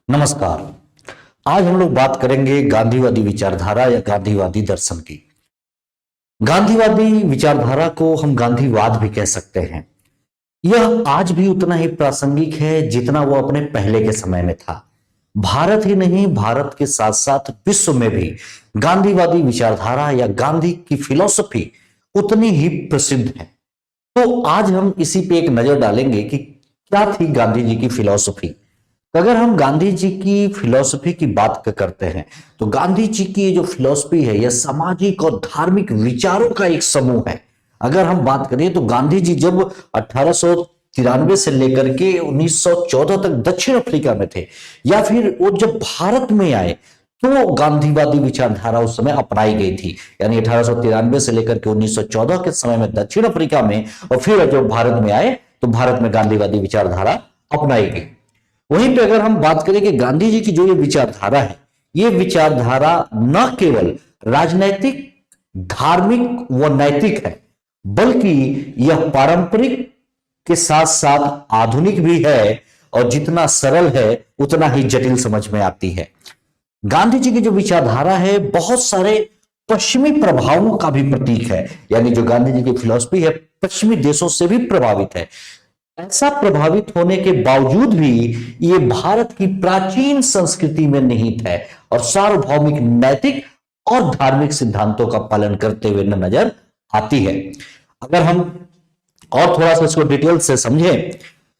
नमस्कार। आज हम लोग बात करेंगे गांधीवादी विचारधारा या गांधीवादी दर्शन की। गांधीवादी विचारधारा को हम गांधीवाद भी कह सकते हैं। यह आज भी उतना ही प्रासंगिक है जितना वो अपने पहले के समय में था। भारत ही नहीं, भारत के साथ साथ विश्व में भी गांधीवादी विचारधारा या गांधी की फिलॉसफी उतनी ही प्रसिद्ध है। तो आज हम इसी पे एक नजर डालेंगे कि क्या थी गांधी जी की फिलॉसफी। अगर हम गांधी जी की फिलॉसफी की बात करते हैं तो गांधी जी की ये जो फिलॉसफी है यह सामाजिक और धार्मिक विचारों का एक समूह है। अगर हम बात करें तो गांधी जी जब 1893 से लेकर के 1914 तक दक्षिण अफ्रीका में थे या फिर वो जब भारत में आए तो गांधीवादी विचारधारा उस समय अपनाई गई थी। यानी 1893 से लेकर के 1914 के समय में दक्षिण अफ्रीका में और फिर जब भारत में आए तो भारत में गांधीवादी विचारधारा अपनाई गई। वहीं पे अगर हम बात करें कि गांधी जी की जो ये विचारधारा है, ये विचारधारा न केवल राजनैतिक, धार्मिक व नैतिक है, बल्कि यह पारंपरिक के साथ साथ आधुनिक भी है और जितना सरल है उतना ही जटिल समझ में आती है। गांधी जी की जो विचारधारा है बहुत सारे पश्चिमी प्रभावों का भी प्रतीक है। यानी जो गांधी जी की फिलॉसफी है पश्चिमी देशों से भी प्रभावित है। ऐसा प्रभावित होने के बावजूद भी ये भारत की प्राचीन संस्कृति में निहित है और सार्वभौमिक नैतिक और धार्मिक सिद्धांतों का पालन करते हुए नजर आती है। अगर हम और थोड़ा सा इसको डिटेल से समझें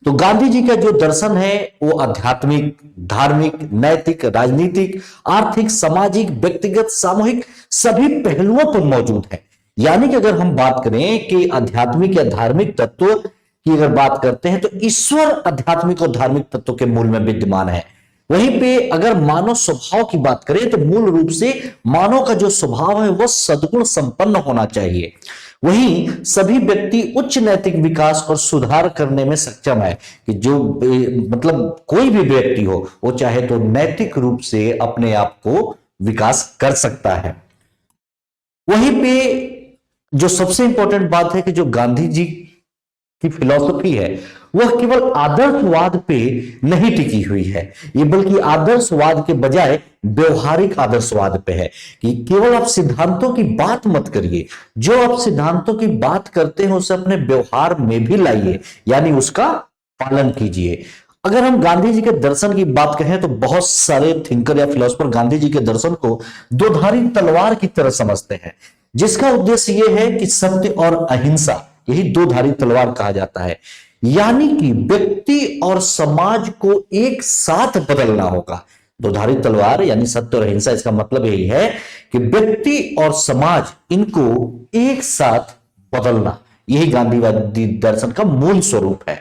तो गांधी जी का जो दर्शन है वो आध्यात्मिक, धार्मिक, नैतिक, राजनीतिक, आर्थिक, सामाजिक, व्यक्तिगत, सामूहिक सभी पहलुओं पर मौजूद है। यानी कि अगर हम बात करें कि आध्यात्मिक या धार्मिक तत्व की अगर बात करते हैं तो ईश्वर आध्यात्मिक और धार्मिक तत्व के मूल में विद्यमान है। वहीं पे अगर मानव स्वभाव की बात करें तो मूल रूप से मानव का जो स्वभाव है वह सद्गुण संपन्न होना चाहिए। वहीं सभी व्यक्ति उच्च नैतिक विकास और सुधार करने में सक्षम है कि जो मतलब कोई भी व्यक्ति हो वो चाहे तो नैतिक रूप से अपने आप को विकास कर सकता है। वहीं पे जो सबसे इंपॉर्टेंट बात है कि जो गांधी जी की फिलॉसफी है वह केवल आदर्शवाद पे नहीं टिकी हुई है, ये बल्कि आदर्शवाद के बजाय व्यवहारिक आदर्शवाद पे है कि केवल आप सिद्धांतों की बात मत करिए, जो आप सिद्धांतों की बात करते हैं उसे अपने व्यवहार में भी लाइए, यानी उसका पालन कीजिए। अगर हम गांधी जी के दर्शन की बात करें तो बहुत सारे थिंकर या फिलोसफर गांधी जी के दर्शन को दोधारी तलवार की तरह समझते हैं, जिसका उद्देश्य यह है कि सत्य और अहिंसा, यही दो धारी तलवार कहा जाता है। यानी कि व्यक्ति और समाज को एक साथ बदलना होगा। दो धारी तलवार यानी सत्य और अहिंसा, इसका मतलब यही है कि व्यक्ति और समाज इनको एक साथ बदलना, यही गांधीवादी दर्शन का मूल स्वरूप है।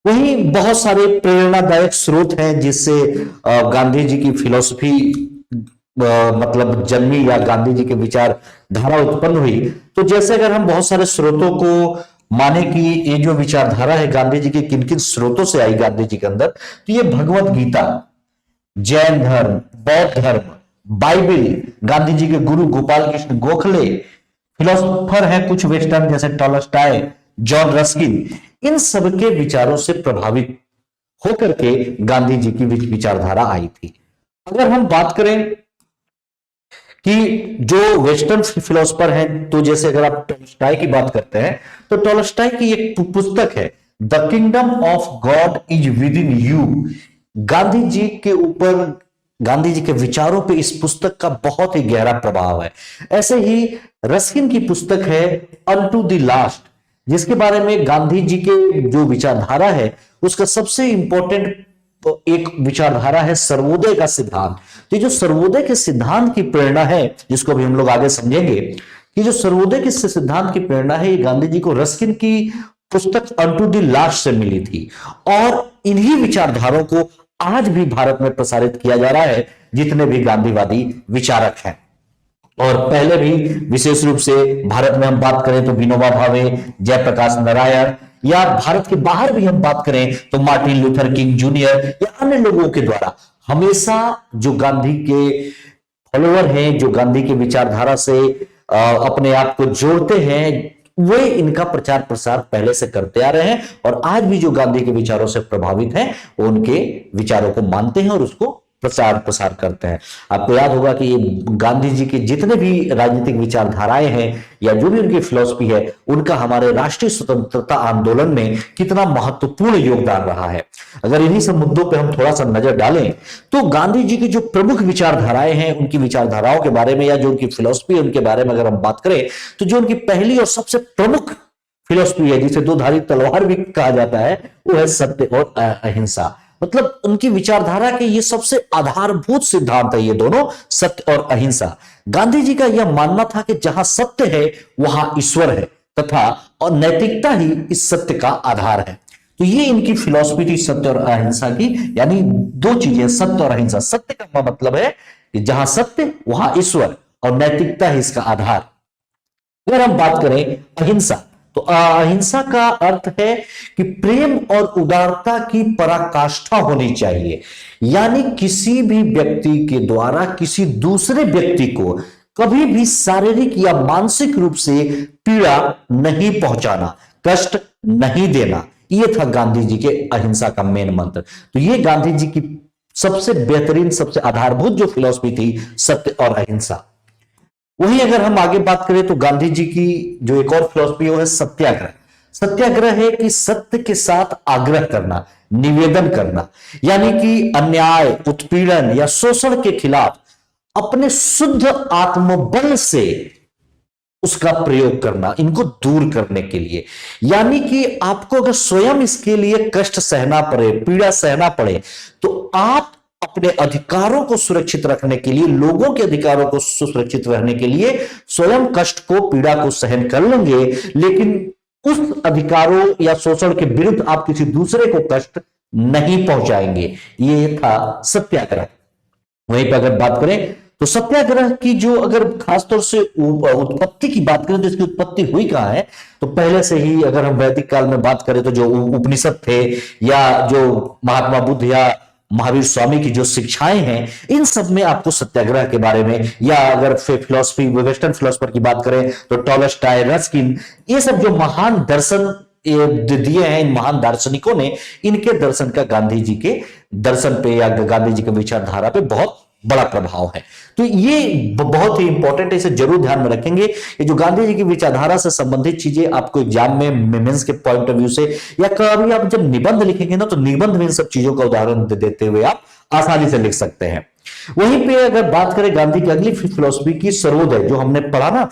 वहीं बहुत सारे प्रेरणादायक स्रोत हैं जिससे गांधी जी की फिलॉसफी मतलब जन्मी या गांधी जी के विचार धारा उत्पन्न हुई। तो जैसे अगर हम बहुत सारे स्रोतों को माने कि ये जो विचारधारा है गांधी जी के किन किन स्रोतों से आई गांधी जी के अंदर, तो ये भगवत गीता, जैन धर्म, बौद्ध धर्म, बाइबिल, गांधी जी के गुरु गोपाल कृष्ण गोखले, फिलोसोफर हैं कुछ वेस्टर्न जैसे टॉलस्टॉय, जॉन रस्किन, इन सबके विचारों से प्रभावित होकर के गांधी जी की विचारधारा आई थी। अगर हम बात करें कि जो वेस्टर्न फिलोसफर हैं तो जैसे अगर आप टॉलस्टॉय की बात करते हैं तो टॉलस्टॉय की एक पुस्तक है the kingdom of God is within you. Gandhi ji के ऊपर, गांधी जी के विचारों पे इस पुस्तक का बहुत ही गहरा प्रभाव है। ऐसे ही रस्किन की पुस्तक है अनटू द लास्ट, जिसके बारे में गांधी जी के जो विचारधारा है उसका सबसे इंपॉर्टेंट एक विचारधारा है सर्वोदय का सिद्धांत। तो जो सर्वोदय के सिद्धांत की प्रेरणा है, जिसको भी हम लोग आगे समझेंगे, कि जो सर्वोदय के सिद्धांत की प्रेरणा है ये गांधी जी को रस्किन की पुस्तक अनटू द लास्ट से मिली थी। और इन्हीं विचारधाराओं को आज भी भारत में प्रसारित किया जा रहा है जितने भी गांधीवादी विचारक हैं। और पहले भी विशेष रूप से भारत में हम बात करें तो विनोबा भावे, जयप्रकाश नारायण, या भारत के बाहर भी हम बात करें तो मार्टिन लूथर किंग जूनियर या अन्य लोगों के द्वारा हमेशा जो गांधी के फॉलोअर हैं, जो गांधी की विचारधारा से अपने आप को जोड़ते हैं, वे इनका प्रचार प्रसार पहले से करते आ रहे हैं और आज भी जो गांधी के विचारों से प्रभावित हैं वो उनके विचारों को मानते हैं और उसको प्रचार प्रसार करते हैं। आपको याद होगा कि ये गांधी जी के जितने भी राजनीतिक विचारधाराएं हैं या जो भी उनकी फिलॉसफी है, उनका हमारे राष्ट्रीय स्वतंत्रता आंदोलन में कितना महत्वपूर्ण योगदान रहा है। अगर इन्हीं सब मुद्दों पर हम थोड़ा सा नजर डालें तो गांधी जी की जो प्रमुख विचारधाराएं हैं, उनकी विचारधाराओं के बारे में या जो उनकी फिलॉसफी है उनके बारे में अगर हम बात करें, तो जो उनकी पहली और सबसे प्रमुख फिलॉसफी है, जिसे दो धारी तलवार भी कहा जाता है, वो है सत्य और अहिंसा। मतलब उनकी विचारधारा के ये सबसे आधारभूत सिद्धांत है, ये दोनों, सत्य और अहिंसा। गांधी जी का यह मानना था कि जहां सत्य है वहां ईश्वर है, तथा और नैतिकता ही इस सत्य का आधार है। तो ये इनकी फिलॉसफी थी सत्य और अहिंसा की, यानी दो चीजें, सत्य और अहिंसा। सत्य का मतलब है कि जहां सत्य वहां ईश्वर, और नैतिकता है इसका आधार। अगर हम बात करें अहिंसा, तो अहिंसा का अर्थ है कि प्रेम और उदारता की पराकाष्ठा होनी चाहिए, यानी किसी भी व्यक्ति के द्वारा किसी दूसरे व्यक्ति को कभी भी शारीरिक या मानसिक रूप से पीड़ा नहीं पहुंचाना, कष्ट नहीं देना। यह था गांधी जी के अहिंसा का मेन मंत्र। तो यह गांधी जी की सबसे बेहतरीन, सबसे आधारभूत जो फिलॉसफी थी, सत्य और अहिंसा। वहीं अगर हम आगे बात करें तो गांधी जी की जो एक और फिलॉसफी है वो है सत्याग्रह। सत्याग्रह है कि सत्य के साथ आग्रह करना, निवेदन करना, यानी कि अन्याय, उत्पीड़न या शोषण के खिलाफ अपने शुद्ध आत्मबल से उसका प्रयोग करना, इनको दूर करने के लिए। यानी कि आपको अगर स्वयं इसके लिए कष्ट सहना पड़े, पीड़ा सहना पड़े, तो आप अपने अधिकारों को सुरक्षित रखने के लिए, लोगों के अधिकारों को सुरक्षित रहने के लिए स्वयं कष्ट को, पीड़ा को सहन कर लेंगे, लेकिन उस अधिकारों या शोषण के विरुद्ध आप किसी दूसरे को कष्ट नहीं पहुंचाएंगे। ये था सत्याग्रह। वहीं पर अगर बात करें तो सत्याग्रह की जो अगर खासतौर से उत्पत्ति की बात करें तो इसकी उत्पत्ति हुई कहां है, तो पहले से ही अगर हम वैदिक काल में बात करें तो जो उपनिषद थे या जो महात्मा बुद्ध या महावीर स्वामी की जो शिक्षाएं हैं, इन सब में आपको सत्याग्रह के बारे में, या अगर फिलॉसफी, वेस्टर्न फिलोसफर की बात करें तो टॉलस्टॉय, रस्किन, ये सब जो महान दर्शन दिए हैं इन महान दार्शनिकों ने, इनके दर्शन का गांधी जी के दर्शन पे या गांधी जी के विचारधारा पे बहुत बड़ा प्रभाव है। तो ये बहुत ही इंपॉर्टेंट है, इसे जरूर ध्यान में रखेंगे। ये जो गांधी जी की विचारधारा से संबंधित चीजें आपको एग्जाम में मेंस के पॉइंट ऑफ व्यू से या कभी आप जब निबंध लिखेंगे ना, तो निबंध में इन सब चीजों का उदाहरण देते हुए आप आसानी से लिख सकते हैं। वहीं पे अगर बात करें गांधी की अगली फिलोसफी की, सर्वोदय, जो हमने पढ़ा ना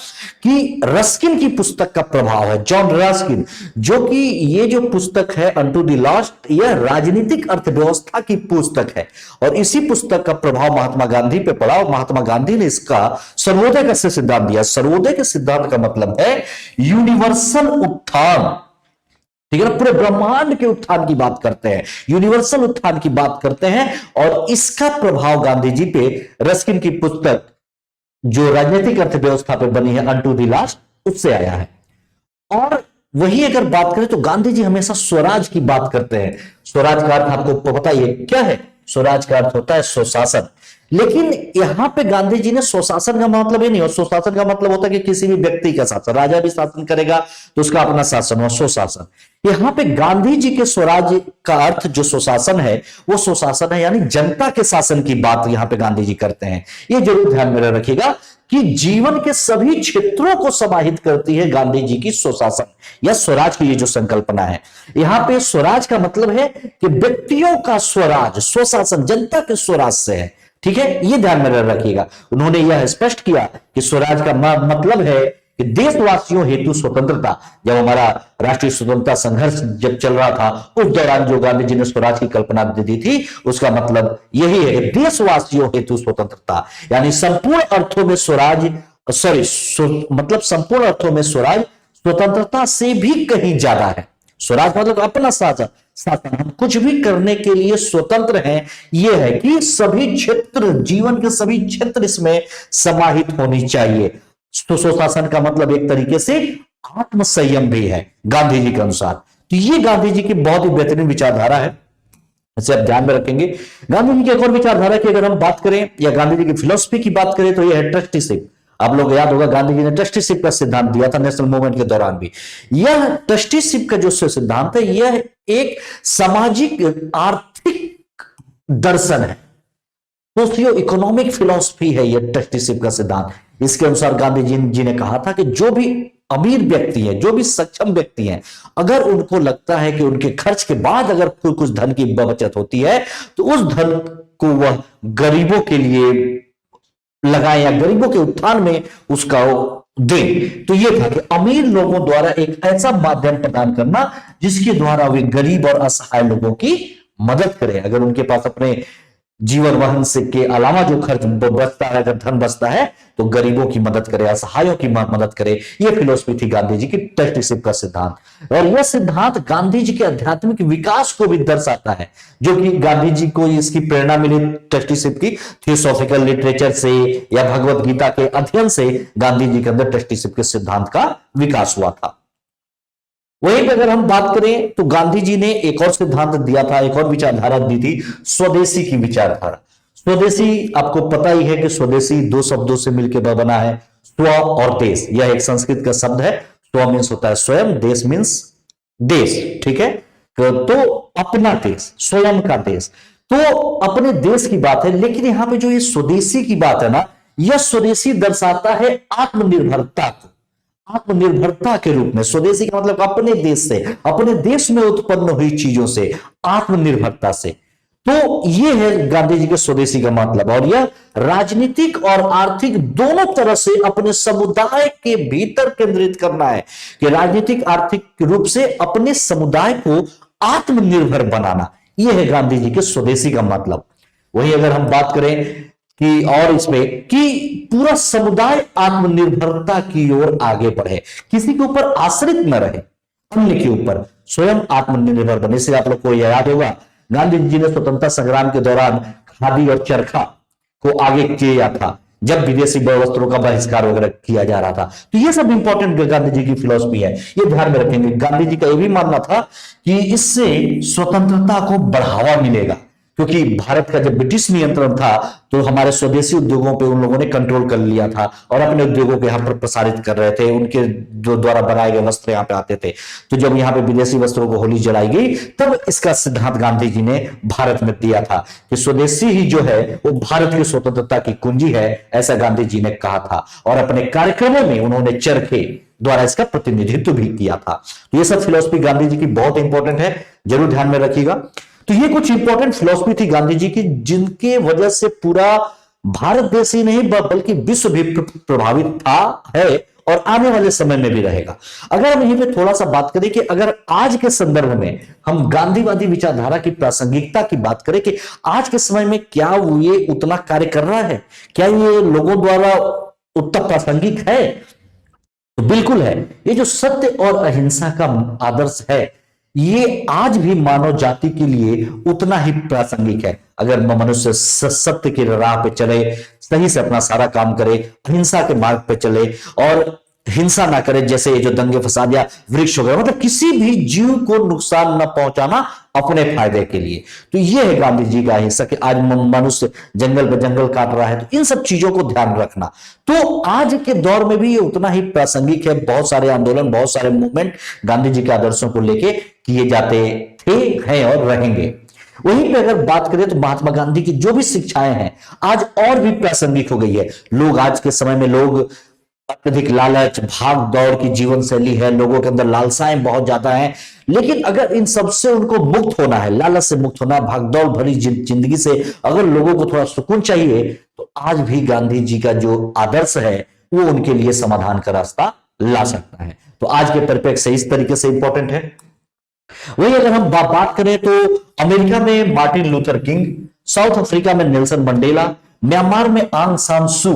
कि रस्किन की पुस्तक का प्रभाव है, जॉन रस्किन, जो कि ये जो पुस्तक है अनटू द लास्ट, यह राजनीतिक अर्थव्यवस्था की पुस्तक है, और इसी पुस्तक का प्रभाव महात्मा गांधी पे पड़ा और महात्मा गांधी ने इसका सर्वोदय का सिद्धांत दिया। सर्वोदय के सिद्धांत का मतलब है यूनिवर्सल उत्थान, ठीक है ना, पूरे ब्रह्मांड के उत्थान की बात करते हैं, यूनिवर्सल उत्थान की बात करते हैं, और इसका प्रभाव गांधी जी पे रस्किन की पुस्तक जो राजनीतिक अर्थव्यवस्था पे बनी है अनटू द लास्ट, उससे आया है। और वही अगर बात करें तो गांधी जी हमेशा स्वराज की बात करते हैं। स्वराज का अर्थ आपको पता ही है क्या है, स्वराज का अर्थ होता है स्वशासन। लेकिन यहां पे गांधी जी ने स्वशासन का मतलब ये नहीं, और स्वशासन का मतलब होता है कि किसी भी व्यक्ति का शासन, राजा भी शासन करेगा तो उसका अपना शासन हो, स्वशासन। यहां पे गांधी जी के स्वराज का अर्थ जो स्वशासन है, वो स्वशासन है, यानी जनता के शासन की बात यहां पे गांधी जी करते हैं। ये जरूर ध्यान में रखिएगा कि जीवन के सभी क्षेत्रों को समाहित करती है गांधी जी की स्वशासन या स्वराज की ये जो संकल्पना है। यहां पे स्वराज का मतलब है कि व्यक्तियों का स्वराज, स्वशासन जनता के स्वराज से है, ठीक है, ये ध्यान में रखिएगा। उन्होंने यह स्पष्ट किया कि स्वराज का मतलब है कि देशवासियों हेतु स्वतंत्रता। जब हमारा राष्ट्रीय स्वतंत्रता संघर्ष जब चल रहा था, उस दौरान जो गांधी जी ने स्वराज की कल्पना दी थी, उसका मतलब यही है, देशवासियों हेतु स्वतंत्रता, यानी संपूर्ण अर्थों में स्वराज, मतलब संपूर्ण अर्थों में स्वराज स्वतंत्रता से भी कहीं ज्यादा है। स्वराज मतलब अपना शासन, हम कुछ भी करने के लिए स्वतंत्र हैं। यह है कि सभी क्षेत्र, जीवन के सभी क्षेत्र इसमें समाहित होनी चाहिए। स्वशासन का मतलब एक तरीके से आत्मसंयम भी है गांधी जी के अनुसार। तो ये गांधी जी की बहुत ही बेहतरीन विचारधारा है, इसे आप ध्यान में रखेंगे। गांधी जी की एक और विचारधारा की अगर हम बात करें या गांधी जी की फिलोसफी की बात करें तो यह है ट्रस्टीशिप। आप लोग याद होगा गांधी जी ने ट्रस्टीशिप का सिद्धांत दिया था नेशनल मूवमेंट के दौरान भी। यह ट्रस्टीशिप का जो सिद्धांत है, यह एक सामाजिक आर्थिक दर्शन है। सोशियो इकोनॉमिक फिलॉसफी है यह ट्रस्टीशिप का सिद्धांत। इसके अनुसार गांधी जी ने कहा था कि जो भी अमीर व्यक्ति है, जो भी सक्षम व्यक्ति हैं, अगर उनको लगता है कि उनके खर्च के बाद अगर कुछ धन की बचत होती है तो उस धन को वह गरीबों के लिए लगाए या गरीबों के उत्थान में उसका दे। तो यह था कि अमीर लोगों द्वारा एक ऐसा माध्यम प्रदान करना जिसके द्वारा वे गरीब और असहाय लोगों की मदद करें। अगर उनके पास अपने जीवन वहन से के अलावा जो खर्च बचता है, अगर धन बचता है, तो गरीबों की मदद करे, असहायों की मदद करे। यह फिलॉसफी थी गांधी जी की ट्रस्टीशिप का सिद्धांत। और यह सिद्धांत गांधी जी के आध्यात्मिक विकास को भी दर्शाता है, जो कि गांधी जी को इसकी प्रेरणा मिली ट्रस्टीशिप की थियोसॉफिकल लिटरेचर से या भगवत गीता के अध्ययन से गांधी जी के अंदर ट्रस्टीशिप के सिद्धांत का विकास हुआ था। वहीं पर अगर हम बात करें तो गांधी जी ने एक और सिद्धांत दिया था, एक और विचारधारा दी थी, स्वदेशी की विचारधारा। स्वदेशी आपको पता ही है कि स्वदेशी दो शब्दों से मिलकर बना है, स्व और देश। यह एक संस्कृत का शब्द है। स्व मीन्स होता है स्वयं, देश मीन्स देश, ठीक है। तो अपना देश, स्वयं का देश, तो अपने देश की बात है। लेकिन यहां पे जो ये स्वदेशी की बात है ना, यह स्वदेशी दर्शाता है आत्मनिर्भरता को। आत्मनिर्भरता के रूप में स्वदेशी का मतलब अपने देश से, अपने देश में उत्पन्न हुई चीजों से, आत्मनिर्भरता से। तो यह है गांधी जी के स्वदेशी का मतलब। और यह राजनीतिक और आर्थिक दोनों तरह से अपने समुदाय के भीतर केंद्रित करना है, कि राजनीतिक आर्थिक रूप से अपने समुदाय को आत्मनिर्भर बनाना। यह है गांधी जी के स्वदेशी का मतलब। वही अगर हम बात करें कि और इसमें कि पूरा समुदाय आत्मनिर्भरता की ओर आगे बढ़े, किसी के ऊपर आश्रित न रहे, अन्य के ऊपर स्वयं आत्मनिर्भर बने। इससे आप लोग को याद होगा गांधी जी ने स्वतंत्रता संग्राम के दौरान खादी और चरखा को आगे किया था, जब विदेशी वस्त्रों का बहिष्कार वगैरह किया जा रहा था। तो ये सब इंपॉर्टेंट गांधी जी की फिलॉसफी है, ये ध्यान में रखेंगे। गांधी जी का यह भी मानना था कि इससे स्वतंत्रता को बढ़ावा मिलेगा, क्योंकि भारत का जब ब्रिटिश नियंत्रण था तो हमारे स्वदेशी उद्योगों पे उन लोगों ने कंट्रोल कर लिया था और अपने उद्योगों को यहाँ पर प्रसारित कर रहे थे। उनके जो द्वारा बनाए गए वस्त्र यहाँ पे आते थे। तो जब यहाँ पे विदेशी वस्त्रों को होली जलाई गई, तब इसका सिद्धांत गांधी जी ने भारत में दिया था कि स्वदेशी ही जो है वो भारत की स्वतंत्रता की कुंजी है, ऐसा गांधी जी ने कहा था। और अपने कार्यक्रमों में उन्होंने चरखे द्वारा इसका प्रतिनिधित्व भी किया था। तो ये सब फिलॉसफी गांधी जी की बहुत इंपॉर्टेंट है, जरूर ध्यान में रखिएगा। तो ये कुछ इंपॉर्टेंट फिलॉसफी थी गांधी जी की, जिनके वजह से पूरा भारत देश ही नहीं बल्कि विश्व भी प्रभावित था, है और आने वाले समय में भी रहेगा। अगर हम यहीं पे थोड़ा सा बात करें कि अगर आज के संदर्भ में हम गांधीवादी विचारधारा की प्रासंगिकता की बात करें कि आज के समय में क्या ये उतना कार्य कर रहा है, क्या ये लोगों द्वारा उतना प्रासंगिक है, तो बिल्कुल है। ये जो सत्य और अहिंसा का आदर्श है, ये आज भी मानव जाति के लिए उतना ही प्रासंगिक है। अगर मनुष्य सत्य की राह पे चले, सही से अपना सारा काम करे, अहिंसा के मार्ग पे चले और हिंसा ना करे, जैसे ये जो दंगे फसाद या वृक्ष वगैरह, मतलब किसी भी जीव को नुकसान न पहुंचाना अपने फायदे के लिए। तो ये है गांधी जी का अहिंसा कि आज मनुष्य जंगल पे जंगल काट रहा है, तो इन सब चीजों को ध्यान रखना। तो आज के दौर में भी ये उतना ही प्रासंगिक है। बहुत सारे आंदोलन, बहुत सारे मूवमेंट गांधी जी के आदर्शों को लेके किए जाते थे, हैं और रहेंगे। वहीं पे अगर बात करें तो महात्मा गांधी की जो भी शिक्षाएं हैं आज और भी प्रासंगिक हो गई है। लोग आज के समय में लोग अत्यधिक लालच, भाग दौड़ की जीवन शैली है, लोगों के अंदर लालसाएं बहुत ज्यादा हैं। लेकिन अगर इन सबसे उनको मुक्त होना है, लालच से मुक्त होना है, भागदौड़ भरी जिंदगी से अगर लोगों को थोड़ा सुकून चाहिए, तो आज भी गांधी जी का जो आदर्श है वो उनके लिए समाधान का रास्ता ला सकता है। तो आज के परिप्रेक्ष्य से इस तरीके से इंपॉर्टेंट है। वही अगर हम बात करें तो अमेरिका में Martin Luther king, south Africa में नेल्सन मंडेला, म्यांमार में आंग सान सू,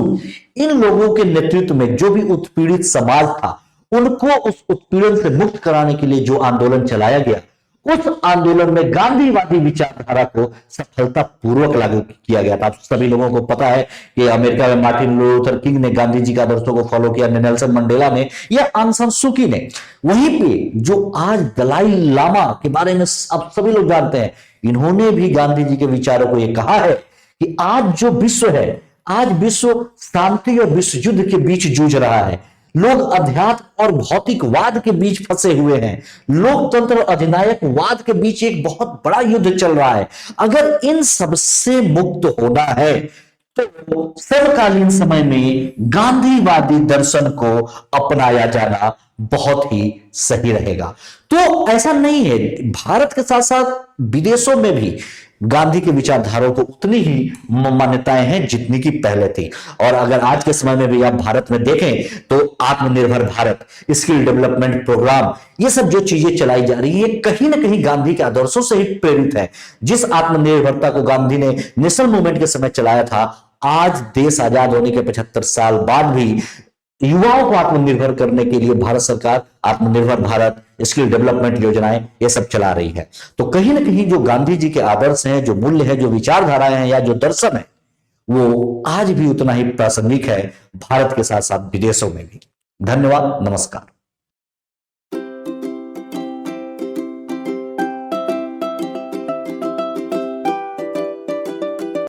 इन लोगों के नेतृत्व में जो भी उत्पीड़ित समाज था उनको उस उत्पीड़न से मुक्त कराने के लिए जो आंदोलन चलाया गया, उस आंदोलन में गांधीवादी विचारधारा को सफलतापूर्वक लागू किया गया था। सभी लोगों को पता है कि अमेरिका में मार्टिन लूथर किंग ने गांधी जी के आदर्शों को फॉलो किया, नेल्सन मंडेला ने या आंग सान सू की ने। वहीं पे जो आज दलाई लामा के बारे में अब सभी लोग जानते हैं, इन्होंने भी गांधी जी के विचारों को यह कहा है कि आज जो विश्व है, आज विश्व शांति और विश्व युद्ध के बीच जूझ रहा है, लोग अध्यात्म और भौतिकवाद के बीच फंसे हुए हैं। लोकतंत्र और अधिनायकवाद के बीच एक बहुत बड़ा युद्ध चल रहा है। अगर इन सबसे मुक्त होना है तो समकालीन समय में गांधीवादी दर्शन को अपनाया जाना बहुत ही सही रहेगा। तो ऐसा नहीं है, भारत के साथ साथ विदेशों में भी गांधी के विचारधाराओं को उतनी ही मान्यताएं हैं जितनी की पहले थी। और अगर आज के समय में भी आप भारत में देखें तो आत्मनिर्भर भारत, स्किल डेवलपमेंट प्रोग्राम, ये सब जो चीजें चलाई जा रही है कहीं ना कहीं गांधी के आदर्शों से ही प्रेरित है। जिस आत्मनिर्भरता को गांधी ने नेशनल मूवमेंट के समय चलाया था, आज देश आजाद होने के 75 साल बाद भी युवाओं को आत्मनिर्भर करने के लिए भारत सरकार आत्मनिर्भर भारत, स्किल डेवलपमेंट योजनाएं ये सब चला रही है। तो कहीं ना कहीं जो गांधी जी के आदर्श हैं, जो मूल्य है, जो विचारधाराएं हैं या जो दर्शन है, वो आज भी उतना ही प्रासंगिक है भारत के साथ साथ विदेशों में भी। धन्यवाद, नमस्कार।